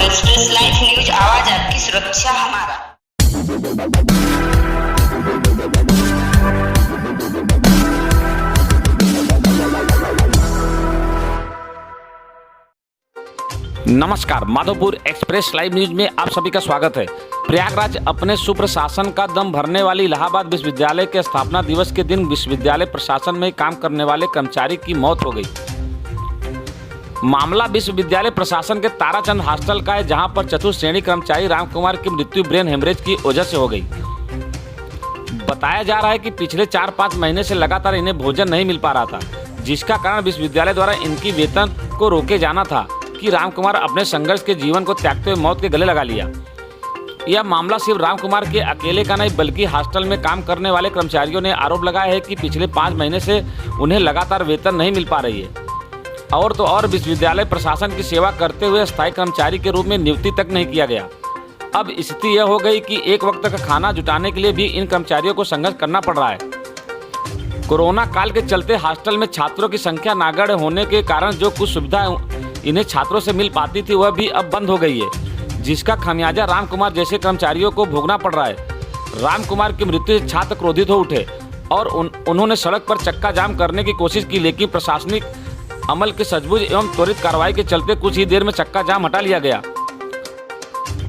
Express live news, आवाज आपकी, सुरक्षा हमारा। नमस्कार, माधोपुर एक्सप्रेस लाइव न्यूज में आप सभी का स्वागत है। प्रयागराज अपने सुप्रशासन का दम भरने वाली इलाहाबाद विश्वविद्यालय के स्थापना दिवस के दिन विश्वविद्यालय प्रशासन में काम करने वाले कर्मचारी की मौत हो गई। मामला विश्वविद्यालय प्रशासन के ताराचंद हॉस्टल का है, जहां पर चतुर्थ श्रेणी कर्मचारी रामकुमार की मृत्यु ब्रेन हेमरेज की वजह से हो गई। बताया जा रहा है कि पिछले 4-5 महीने से लगातार इन्हें भोजन नहीं मिल पा रहा था, जिसका कारण विश्वविद्यालय द्वारा इनकी वेतन को रोके जाना था कि रामकुमार अपने संघर्ष के जीवन को त्यागते हुए मौत के गले लगा लिया। यह मामला सिर्फ रामकुमार के अकेले का नहीं, बल्कि हॉस्टल में काम करने वाले कर्मचारियों ने आरोप लगाया है कि पिछले 5 महीने से उन्हें लगातार वेतन नहीं मिल पा रही है। और तो और विश्वविद्यालय प्रशासन की सेवा करते हुए स्थायी कर्मचारी के रूप में नियुक्ति तक नहीं किया गया। अब स्थिति यह हो गई कि एक वक्त का खाना जुटाने के लिए भी इन कर्मचारियों को संघर्ष करना पड़ रहा है। कोरोना काल के चलते हॉस्टल में छात्रों की संख्या नागड़ होने के कारण जो कुछ सुविधा इन्हें छात्रों से मिल पाती थी वह भी अब बंद हो गई है, जिसका खामियाजा रामकुमार जैसे कर्मचारियों को भोगना पड़ रहा है। रामकुमार की मृत्यु से छात्र क्रोधित हो उठे और उन्होंने सड़क पर चक्का जाम करने की कोशिश की, लेकिन प्रशासनिक अमल के सजबूझ एवं त्वरित कार्रवाई के चलते कुछ ही देर में चक्का जाम हटा लिया गया।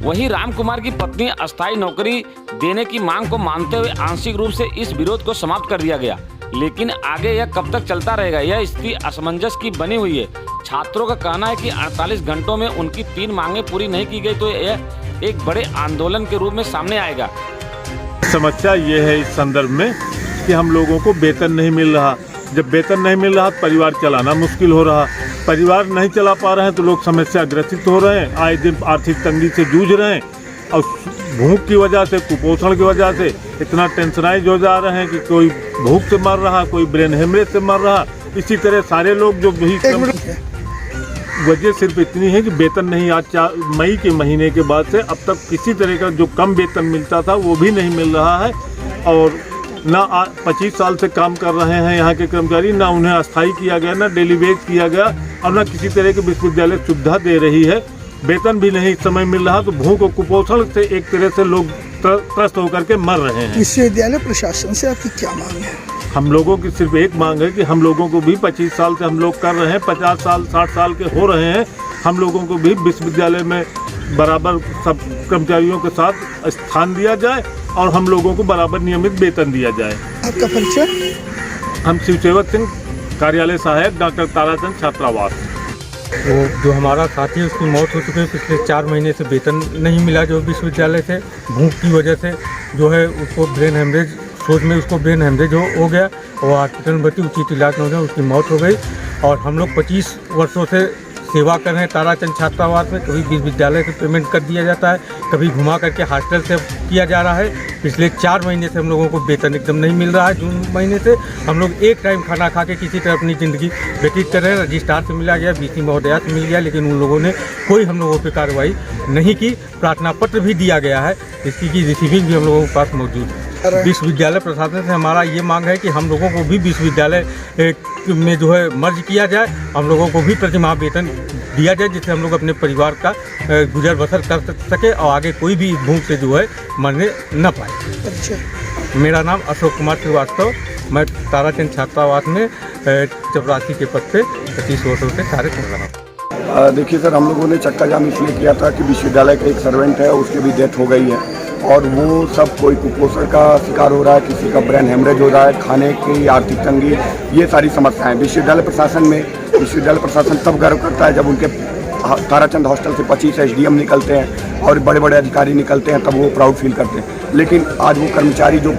वहीं रामकुमार की पत्नी अस्थायी नौकरी देने की मांग को मानते हुए आंशिक रूप से इस विरोध को समाप्त कर दिया गया, लेकिन आगे यह कब तक चलता रहेगा, यह स्थिति असमंजस की बनी हुई है। छात्रों का कहना है कि 48 घंटों में उनकी 3 मांगें पूरी नहीं की गई तो यह एक बड़े आंदोलन के रूप में सामने आएगा। समस्या ये है इस संदर्भ में कि हम लोगों को वेतन नहीं मिल रहा। जब वेतन नहीं मिल रहा तो परिवार चलाना मुश्किल हो रहा। परिवार नहीं चला पा रहे हैं तो लोग समस्या ग्रसित हो रहे हैं, आए दिन आर्थिक तंगी से जूझ रहे हैं और भूख की वजह से, कुपोषण की वजह से इतना टेंशनाइज हो जा रहे हैं कि कोई भूख से मर रहा, कोई ब्रेन हेमरेज से मर रहा। इसी तरह सारे लोग जो भी वजह सिर्फ इतनी है कि वेतन नहीं, आज मई के महीने के बाद से अब तक किसी तरह का जो कम वेतन मिलता था वो भी नहीं मिल रहा है। और ना 25 साल से काम कर रहे हैं यहाँ के कर्मचारी, ना उन्हें अस्थायी किया गया, ना डेली वेज किया गया और ना किसी तरह की विश्वविद्यालय सुविधा दे रही है। वेतन भी नहीं इस समय मिल रहा, तो भूख और कुपोषण से एक तरह से लोग त्रस्त होकर के मर रहे हैं। विश्वविद्यालय प्रशासन से आपकी क्या मांग है? हम लोगों की सिर्फ एक मांग है कि हम लोगों को भी 25 साल से हम लोग कर रहे हैं, 50 साल 60 साल के हो रहे हैं, हम लोगों को भी विश्वविद्यालय में बराबर सब कर्मचारियों के साथ स्थान दिया जाए और हम लोगों को बराबर नियमित वेतन दिया जाए। आपका परिचय? हम शिवसेवक सिंह, कार्यालय सहायक, डॉक्टर ताराचंद छात्रावास। वो जो हमारा साथी है उसकी मौत हो चुकी है। पिछले 4 महीने से वेतन नहीं मिला, जो विश्वविद्यालय से भूख की वजह से जो है उसको ब्रेन हेमरेज, सोच में उसको ब्रेन हेमरेज हो गया और हॉस्पिटल में भर्ती, उचित इलाज में उसकी मौत हो गई। और हम लोग 25 वर्षों से सेवा कर रहे हैं ताराचंद छात्रावास में। कभी विश्वविद्यालय से पेमेंट कर दिया जाता है, कभी घुमा करके हॉस्टल से किया जा रहा है। पिछले 4 महीने से हम लोगों को वेतन एकदम नहीं मिल रहा है। जून महीने से हम लोग एक टाइम खाना खा के किसी तरह अपनी ज़िंदगी व्यतीत कर रहे हैं। रजिस्ट्रार से मिला गया, बीसी महोदया से मिल गया, लेकिन उन लोगों ने कोई हम लोगों पर कार्रवाई नहीं की। प्रार्थना पत्र भी दिया गया है, इसकी रिसीविंग भी हम लोगों के पास मौजूद है। विश्वविद्यालय प्रशासन से हमारा ये मांग है कि हम लोगों को भी विश्वविद्यालय में जो है मर्ज किया जाए, हम लोगों को भी प्रतिमाह वेतन दिया जाए, जिससे हम लोग अपने परिवार का गुजर बसर कर सके और आगे कोई भी भूख से जो है मरने न पाए। अच्छा। मेरा नाम अशोक कुमार श्रीवास्तव, मैं ताराचंद छात्रावास में चपरासी के पद पे 25 वर्षों से कार्य कर रहा हूँ। देखिए सर, हम लोगों ने चक्का जाम इसलिए किया था कि विश्वविद्यालय का एक सर्वेंट है, उसकी भी डेथ हो गई है और वो सब कोई कुपोषण का शिकार हो रहा है, किसी का ब्रेन हेमरेज हो रहा है, खाने की आर्थिक तंगी, ये सारी समस्याएं। विश्वविद्यालय प्रशासन तब गर्व करता है जब उनके ताराचंद हॉस्टल से 25 SDM निकलते हैं और बड़े बड़े अधिकारी निकलते हैं, तब वो प्राउड फील करते हैं। लेकिन आज वो कर्मचारी जो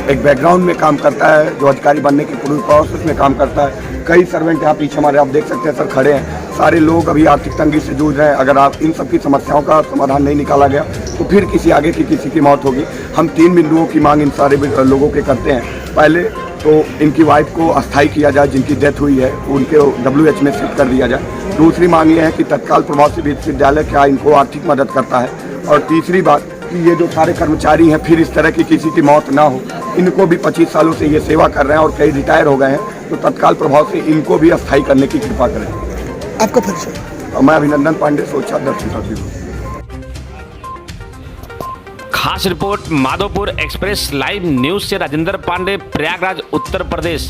एक बैकग्राउंड में काम करता है, जो अधिकारी बनने की पूरी प्रोसेस में काम करता है, कई सर्वेंट यहाँ पीछे हमारे आप देख सकते हैं सर खड़े हैं, सारे लोग अभी आर्थिक तंगी से जूझ रहे हैं। अगर आप इन सब की समस्याओं का समाधान नहीं निकाला गया तो फिर किसी की मौत होगी। हम 3 बिंदुओं की मांग इन सारे लोगों के करते हैं। पहले तो इनकी वाइफ को अस्थायी किया जाए, जिनकी डेथ हुई है उनके WH में शिफ्ट कर दिया जाए। दूसरी मांग ये है कि तत्काल प्रभाव से विश्वविद्यालय क्या इनको आर्थिक मदद करता है। और तीसरी बात कि ये जो सारे कर्मचारी हैं फिर इस तरह की किसी की मौत ना हो। इनको भी 25 सालों से ये सेवा कर रहे हैं और कई रिटायर हो गए हैं, तो तत्काल प्रभाव से इनको भी अस्थायी करने की कृपा करें। आपका परिचय? मैं अभिनंदन पांडे, सोचा दक्षिण। खास report Madhopur express live news से राजेंद्र पांडे, प्रयागराज, उत्तर प्रदेश।